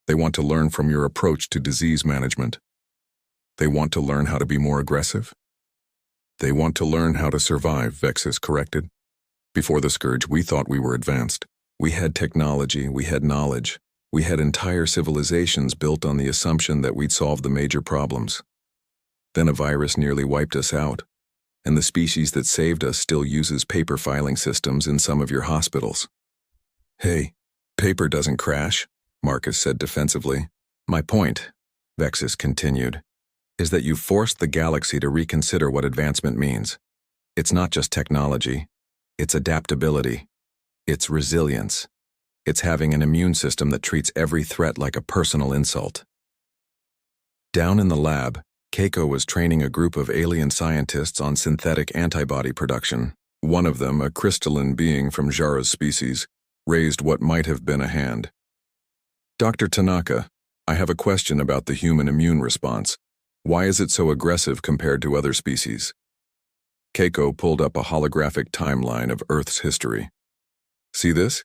They want to learn from your approach to disease management. They want to learn how to be more aggressive. They want to learn how to survive," Vexus corrected. "Before the Scourge, we thought we were advanced. We had technology, we had knowledge. We had entire civilizations built on the assumption that we'd solve the major problems. Then a virus nearly wiped us out, and the species that saved us still uses paper filing systems in some of your hospitals." "Hey, paper doesn't crash," Marcus said defensively. "My point," Vexus continued, "is that you forced the galaxy to reconsider what advancement means. It's not just technology. It's adaptability. It's resilience. It's having an immune system that treats every threat like a personal insult." Down in the lab, Keiko was training a group of alien scientists on synthetic antibody production. One of them, a crystalline being from Jara's species, raised what might have been a hand. "Dr. Tanaka, I have a question about the human immune response. Why is it so aggressive compared to other species?" Keiko pulled up a holographic timeline of Earth's history. "See this?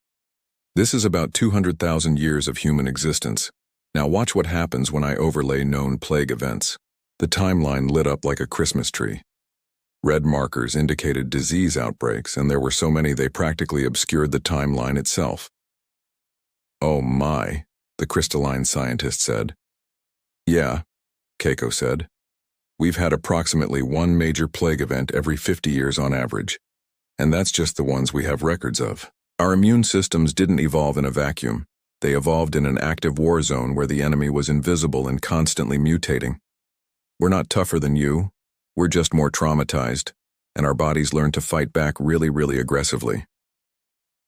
This is about 200,000 years of human existence. Now watch what happens when I overlay known plague events." The timeline lit up like a Christmas tree. Red markers indicated disease outbreaks, and there were so many they practically obscured the timeline itself. "Oh my," the crystalline scientist said. "Yeah," Keiko said. "We've had approximately one major plague event every 50 years on average, and that's just the ones we have records of. Our immune systems didn't evolve in a vacuum. They evolved in an active war zone where the enemy was invisible and constantly mutating. We're not tougher than you. We're just more traumatized, and our bodies learn to fight back really aggressively.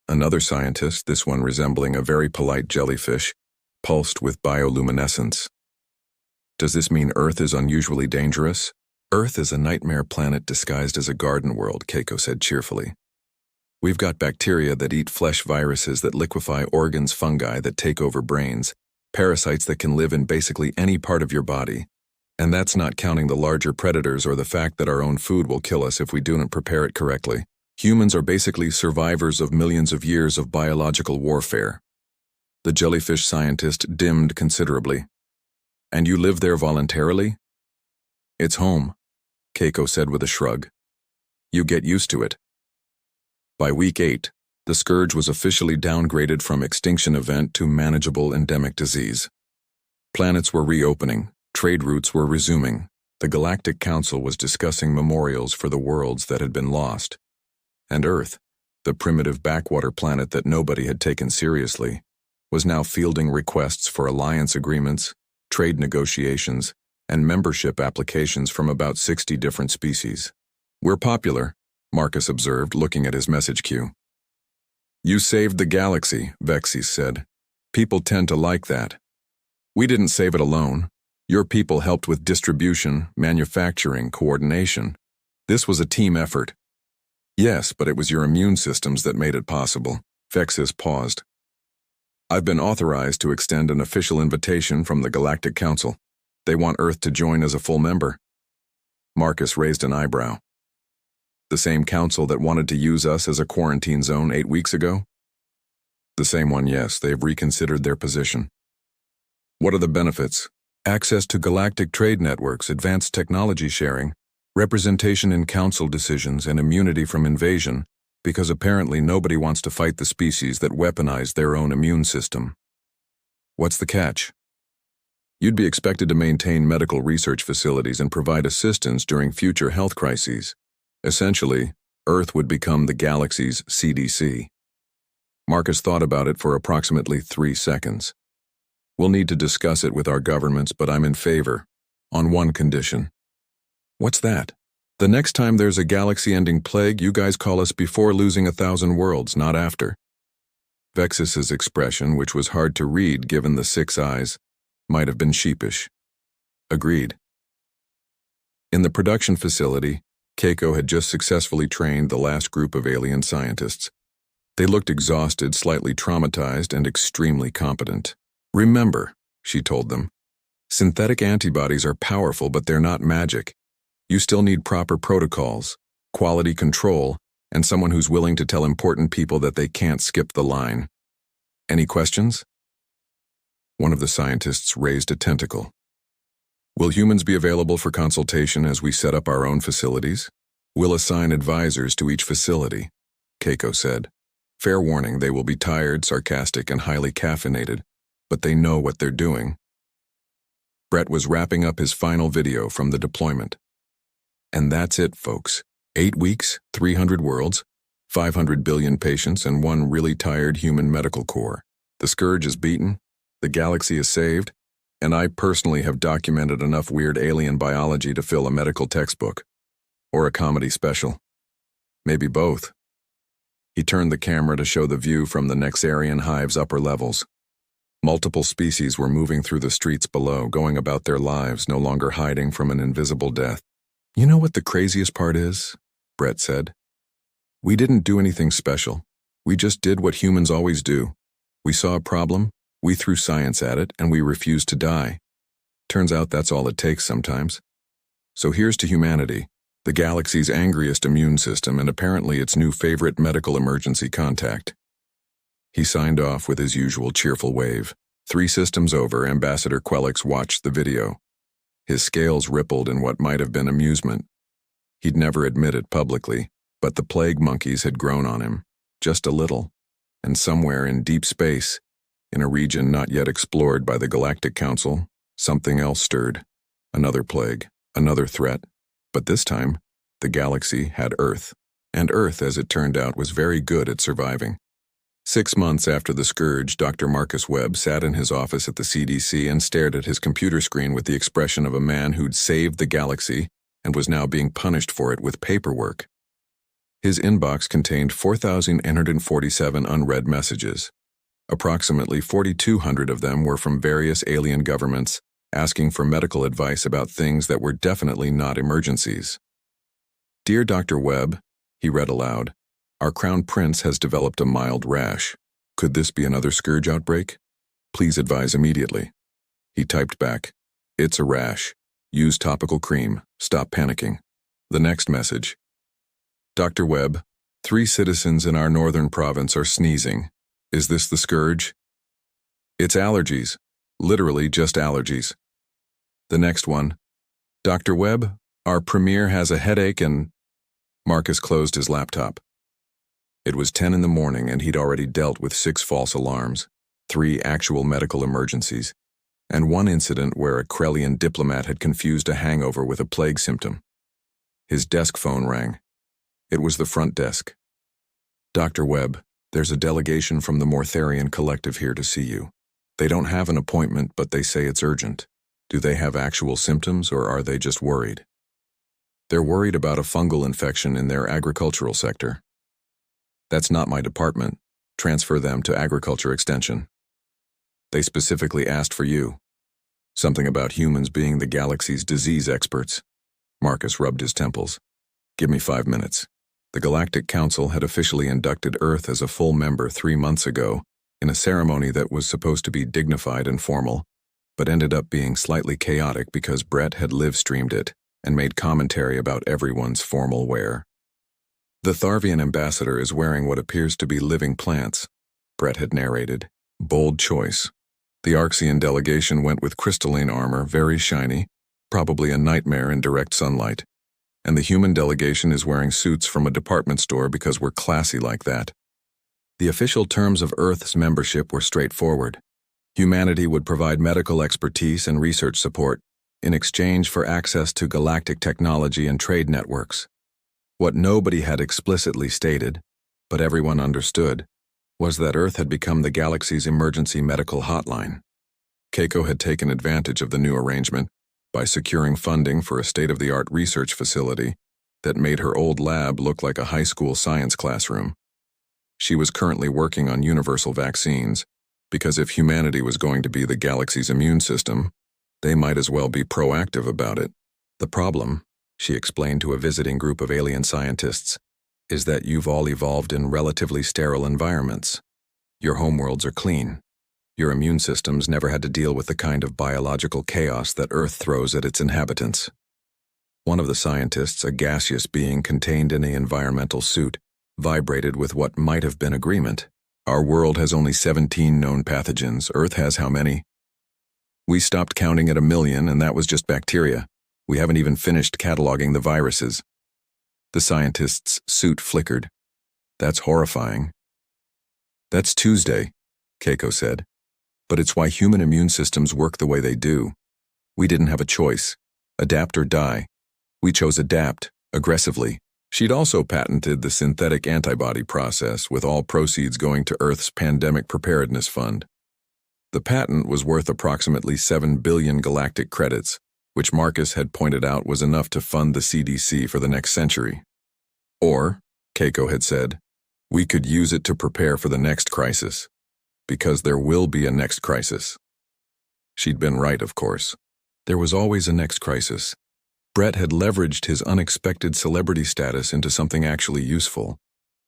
Another scientist, this one resembling a very polite jellyfish, pulsed with bioluminescence. Does this mean Earth is unusually dangerous? Earth is a nightmare planet disguised as a garden world, Keiko said cheerfully. We've got bacteria that eat flesh, viruses that liquefy organs, fungi that take over brains, parasites that can live in basically any part of your body. And that's not counting the larger predators or the fact that our own food will kill us if we don't prepare it correctly. Humans are basically survivors of millions of years of biological warfare. The jellyfish scientist dimmed considerably. And you live there voluntarily? It's home, Keiko said with a shrug. You get used to it. By week 8, the scourge was officially downgraded from extinction event to manageable endemic disease. Planets were reopening, trade routes were resuming, the Galactic Council was discussing memorials for the worlds that had been lost. And Earth, the primitive backwater planet that nobody had taken seriously, was now fielding requests for alliance agreements, trade negotiations, and membership applications from about 60 different species. We're popular, Marcus observed, looking at his message queue. You saved the galaxy, Vexis said. People tend to like that. We didn't save it alone. Your people helped with distribution, manufacturing, coordination. This was a team effort. Yes, but it was your immune systems that made it possible. Vexis paused. I've been authorized to extend an official invitation from the Galactic Council. They want Earth to join as a full member. Marcus raised an eyebrow. The same council that wanted to use us as a quarantine zone 8 weeks ago? The same one, yes. They've reconsidered their position. What are the benefits? Access to galactic trade networks, advanced technology sharing, representation in council decisions, and immunity from invasion, because apparently nobody wants to fight the species that weaponize their own immune system. What's the catch? You'd be expected to maintain medical research facilities and provide assistance during future health crises. Essentially, Earth would become the galaxy's CDC. Marcus thought about it for approximately 3 seconds. We'll need to discuss it with our governments, but I'm in favor, on one condition. What's that? The next time there's a galaxy-ending plague, you guys call us before losing 1,000 worlds, not after. Vexis's expression, which was hard to read given the 6 eyes, might have been sheepish. Agreed. In the production facility, Keiko had just successfully trained the last group of alien scientists. They looked exhausted, slightly traumatized, and extremely competent. Remember, she told them, synthetic antibodies are powerful, but they're not magic. You still need proper protocols, quality control, and someone who's willing to tell important people that they can't skip the line. Any questions? One of the scientists raised a tentacle. Will humans be available for consultation as we set up our own facilities? We'll assign advisors to each facility, Keiko said. Fair warning, they will be tired, sarcastic, and highly caffeinated, but they know what they're doing. Brett was wrapping up his final video from the deployment. And that's it, folks. 8 weeks, 300 worlds, 500 billion patients, and one really tired human medical corps. The scourge is beaten, the galaxy is saved, and I personally have documented enough weird alien biology to fill a medical textbook. Or a comedy special. Maybe both. He turned the camera to show the view from the Nexarian hive's upper levels. Multiple species were moving through the streets below, going about their lives, no longer hiding from an invisible death. You know what the craziest part is? Brett said. We didn't do anything special. We just did what humans always do. We saw a problem, we threw science at it, and we refused to die. Turns out that's all it takes sometimes. So here's to humanity, the galaxy's angriest immune system and apparently its new favorite medical emergency contact. He signed off with his usual cheerful wave. 3 systems over, Ambassador Quelix watched the video. His scales rippled in what might have been amusement. He'd never admit it publicly, but the plague monkeys had grown on him, just a little, and somewhere in deep space, in a region not yet explored by the Galactic Council, something else stirred. Another plague, another threat, but this time, the galaxy had Earth, and Earth, as it turned out, was very good at surviving. 6 months after the scourge, Dr. Marcus Webb sat in his office at the CDC and stared at his computer screen with the expression of a man who'd saved the galaxy and was now being punished for it with paperwork. His inbox contained 4,847 unread messages. Approximately 4,200 of them were from various alien governments asking for medical advice about things that were definitely not emergencies. "Dear Dr. Webb," he read aloud, "our Crown Prince has developed a mild rash. Could this be another scourge outbreak? Please advise immediately." He typed back, "It's a rash. Use topical cream. Stop panicking." The next message, "Dr. Webb, 3 citizens in our northern province are sneezing. Is this the scourge?" "It's allergies. Literally just allergies." The next one, "Dr. Webb, our premier has a headache and—" Marcus closed his laptop. It was 10 in the morning and he'd already dealt with 6 false alarms, 3 actual medical emergencies, and 1 incident where a Krellian diplomat had confused a hangover with a plague symptom. His desk phone rang. It was the front desk. "Dr. Webb, there's a delegation from the Mortharian Collective here to see you. They don't have an appointment, but they say it's urgent. Do they have actual symptoms, or are they just worried?" "They're worried about a fungal infection in their agricultural sector." "That's not my department. Transfer them to Agriculture Extension." "They specifically asked for you. Something about humans being the galaxy's disease experts." Marcus rubbed his temples. "Give me 5 minutes." The Galactic Council had officially inducted Earth as a full member 3 months ago in a ceremony that was supposed to be dignified and formal, but ended up being slightly chaotic because Brett had live-streamed it and made commentary about everyone's formal wear. "The Tharvian ambassador is wearing what appears to be living plants," Brett had narrated. "Bold choice. The Arxian delegation went with crystalline armor, very shiny, probably a nightmare in direct sunlight. And the human delegation is wearing suits from a department store because we're classy like that." The official terms of Earth's membership were straightforward. Humanity would provide medical expertise and research support in exchange for access to galactic technology and trade networks. What nobody had explicitly stated, but everyone understood, was that Earth had become the galaxy's emergency medical hotline. Keiko had taken advantage of the new arrangement by securing funding for a state-of-the-art research facility that made her old lab look like a high school science classroom. She was currently working on universal vaccines, because if humanity was going to be the galaxy's immune system, they might as well be proactive about it. "The problem," she explained to a visiting group of alien scientists, "is that you've all evolved in relatively sterile environments. Your homeworlds are clean. Your immune systems never had to deal with the kind of biological chaos that Earth throws at its inhabitants." One of the scientists, a gaseous being contained in an environmental suit, vibrated with what might have been agreement. "Our world has only 17 known pathogens. Earth has how many?" "We stopped counting at 1 million, and that was just bacteria. We haven't even finished cataloging the viruses." The scientist's suit flickered. "That's horrifying." "That's Tuesday," Keiko said. "But it's why human immune systems work the way they do. We didn't have a choice. Adapt or die. We chose adapt, aggressively." She'd also patented the synthetic antibody process, with all proceeds going to Earth's Pandemic Preparedness Fund. The patent was worth approximately 7 billion galactic credits, which Marcus had pointed out was enough to fund the CDC for the next century. Or, Keiko had said, we could use it to prepare for the next crisis, because there will be a next crisis. She'd been right, of course. There was always a next crisis. Brett had leveraged his unexpected celebrity status into something actually useful.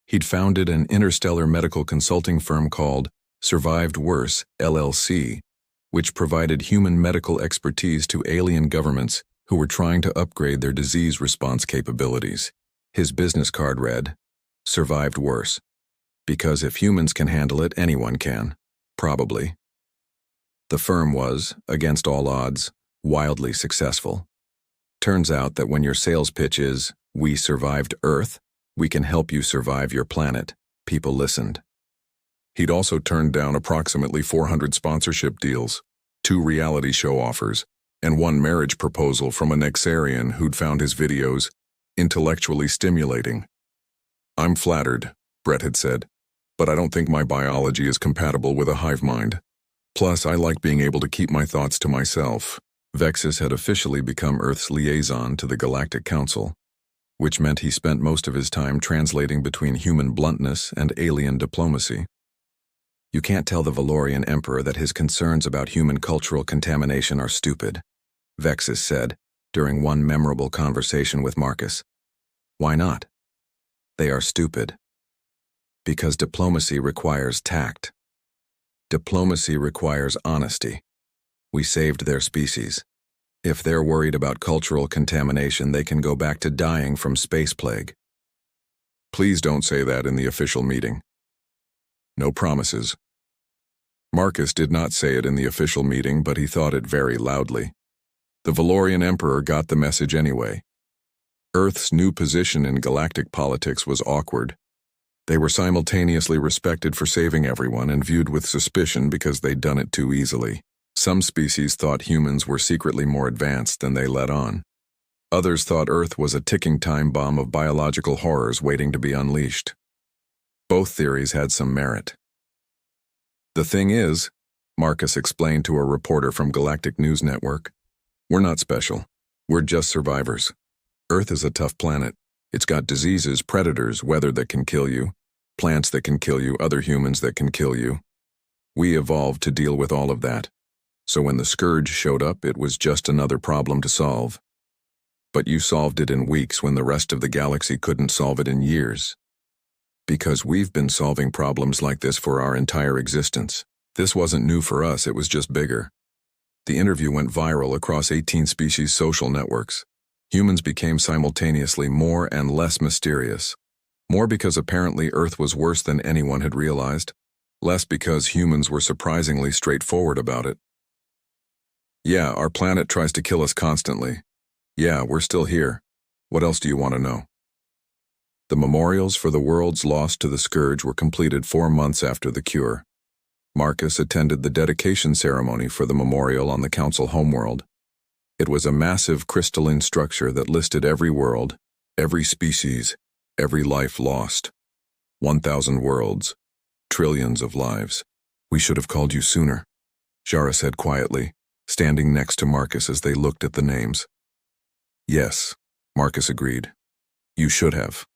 He'd founded an interstellar medical consulting firm called Survived Worse, LLC, which provided human medical expertise to alien governments who were trying to upgrade their disease response capabilities. His business card read, "Survived Worse. Because if humans can handle it, anyone can. Probably." The firm was, against all odds, wildly successful. Turns out that when your sales pitch is, "We survived Earth, we can help you survive your planet," people listened. He'd also turned down approximately 400 sponsorship deals, 2 reality show offers, and 1 marriage proposal from a Nexarian who'd found his videos intellectually stimulating. "I'm flattered," Brett had said, "but I don't think my biology is compatible with a hive mind. Plus, I like being able to keep my thoughts to myself." Vexus had officially become Earth's liaison to the Galactic Council, which meant he spent most of his time translating between human bluntness and alien diplomacy. You can't tell the Valorian Emperor that his concerns about human cultural contamination are stupid, Vexus said during one memorable conversation with Marcus. Why not? They are stupid. Because diplomacy requires tact. Diplomacy requires honesty. We saved their species. If they're worried about cultural contamination, they can go back to dying from space plague. Please don't say that in the official meeting. No promises. Marcus did not say it in the official meeting, but he thought it very loudly. The Valorian Emperor got the message anyway. Earth's new position in galactic politics was awkward. They were simultaneously respected for saving everyone and viewed with suspicion because they'd done it too easily. Some species thought humans were secretly more advanced than they let on. Others thought Earth was a ticking time bomb of biological horrors waiting to be unleashed. Both theories had some merit. The thing is, Marcus explained to a reporter from Galactic News Network, we're not special. We're just survivors. Earth is a tough planet. It's got diseases, predators, weather that can kill you, plants that can kill you, other humans that can kill you. We evolved to deal with all of that. So when the scourge showed up, it was just another problem to solve. But you solved it in weeks when the rest of the galaxy couldn't solve it in years. Because we've been solving problems like this for our entire existence. This wasn't new for us, it was just bigger. The interview went viral across 18 species social networks. Humans became simultaneously more and less mysterious. More because apparently Earth was worse than anyone had realized. Less because humans were surprisingly straightforward about it. Yeah, our planet tries to kill us constantly. Yeah, we're still here. What else do you want to know? The memorials for the worlds lost to the scourge were completed 4 months after the cure. Marcus attended the dedication ceremony for the memorial on the Council homeworld. It was a massive crystalline structure that listed every world, every species, every life lost. 1,000 worlds, trillions of lives. We should have called you sooner, Jara said quietly, standing next to Marcus as they looked at the names. Yes, Marcus agreed. You should have.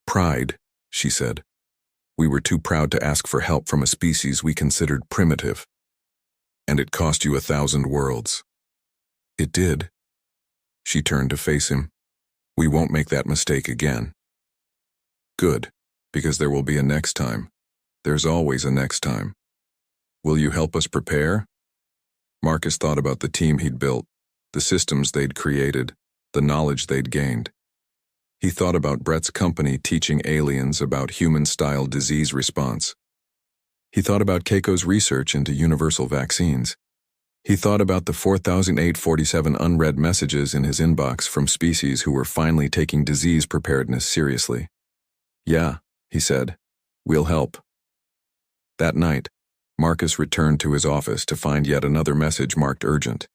Pride, she said. We were too proud to ask for help from a species we considered primitive. And it cost you 1,000 worlds. It did. She turned to face him. We won't make that mistake again. Good, because there will be a next time. There's always a next time. Will you help us prepare? Marcus thought about the team he'd built, the systems they'd created, the knowledge they'd gained. He thought about Brett's company teaching aliens about human-style disease response. He thought about Keiko's research into universal vaccines. He thought about the 4,847 unread messages in his inbox from species who were finally taking disease preparedness seriously. Yeah, he said, we'll help. That night, Marcus returned to his office to find yet another message marked urgent.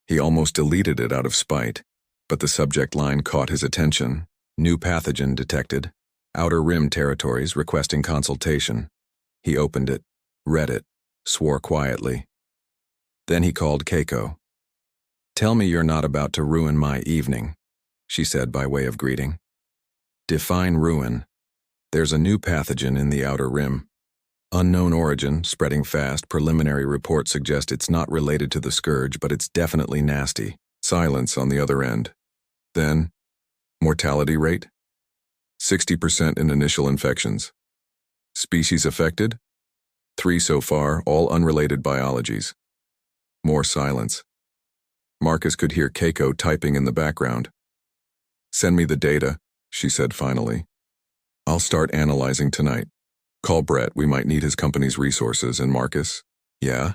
He almost deleted it out of spite, but the subject line caught his attention. New pathogen detected. Outer Rim territories requesting consultation. He opened it, read it, swore quietly. Then he called Keiko. Tell me you're not about to ruin my evening, she said by way of greeting. Define ruin. There's a new pathogen in the Outer Rim. Unknown origin, spreading fast. Preliminary reports suggest it's not related to the scourge, but it's definitely nasty. Silence on the other end. Then, mortality rate? 60% in initial infections. Species affected? 3 so far, all unrelated biologies. More silence. Marcus could hear Keiko typing in the background. Send me the data, she said finally. I'll start analyzing tonight. Call Brett, we might need his company's resources. And Marcus? Yeah?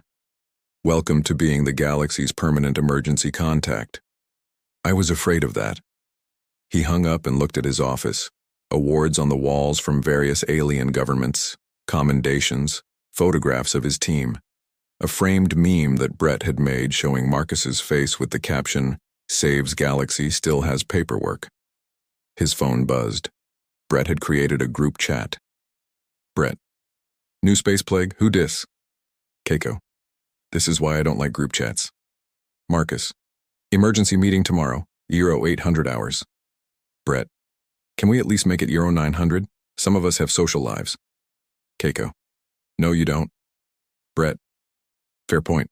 Welcome to being the galaxy's permanent emergency contact. I was afraid of that. He hung up and looked at his office. Awards on the walls from various alien governments, commendations, photographs of his team. A framed meme that Brett had made showing Marcus's face with the caption, Saves Galaxy Still Has Paperwork. His phone buzzed. Brett had created a group chat. Brett. New space plague, who dis? Keiko. This is why I don't like group chats. Marcus. Emergency meeting tomorrow, Euro 800 hours. Brett. Can we at least make it Euro 900? Some of us have social lives. Keiko. No, you don't. Brett. Fair point.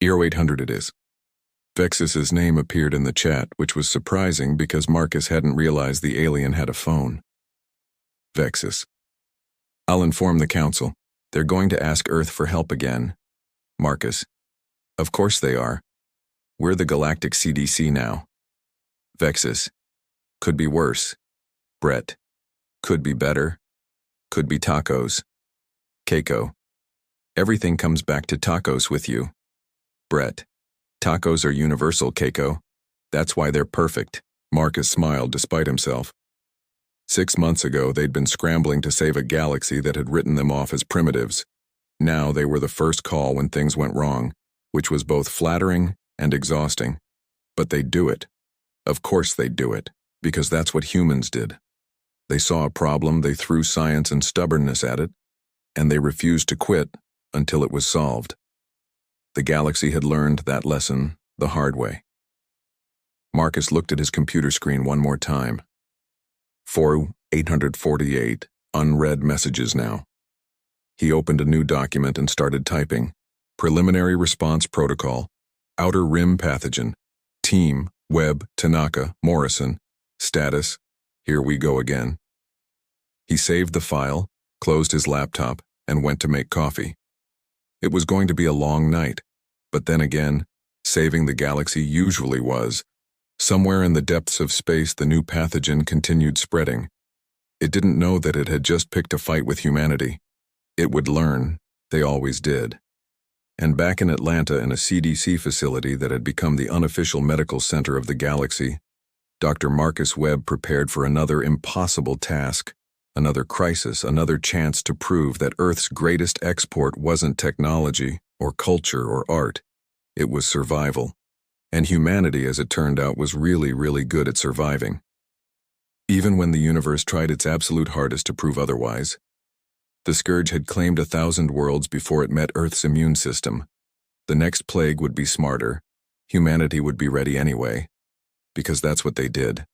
Euro 800 it is. Vexus's name appeared in the chat, which was surprising because Marcus hadn't realized the alien had a phone. Vexus. I'll inform the council. They're going to ask Earth for help again. Marcus. Of course they are. We're the Galactic CDC now. Vexus. Could be worse. Brett. Could be better. Could be tacos. Keiko. Everything comes back to tacos with you. Brett. Tacos are universal, Keiko. That's why they're perfect. Marcus smiled despite himself. 6 months ago, they'd been scrambling to save a galaxy that had written them off as primitives. Now they were the first call when things went wrong, which was both flattering and exhausting. But they'd do it. Of course they'd do it, because that's what humans did. They saw a problem, they threw science and stubbornness at it, and they refused to quit until it was solved. The galaxy had learned that lesson the hard way. Marcus looked at his computer screen one more time. 848 unread messages now. He opened a new document and started typing. Preliminary Response Protocol. Outer Rim Pathogen. Team, Webb, Tanaka, Morrison. Status, here we go again. He saved the file, closed his laptop, and went to make coffee. It was going to be a long night, but then again, saving the galaxy usually was. Somewhere in the depths of space, the new pathogen continued spreading. It didn't know that it had just picked a fight with humanity. It would learn. They always did. And back in Atlanta, in a CDC facility that had become the unofficial medical center of the galaxy, Dr. Marcus Webb prepared for another impossible task, another crisis, another chance to prove that Earth's greatest export wasn't technology or culture or art. It was survival. And humanity, as it turned out, was really, really good at surviving. Even when the universe tried its absolute hardest to prove otherwise. The scourge had claimed 1,000 worlds before it met Earth's immune system. The next plague would be smarter. Humanity would be ready anyway. Because that's what they did.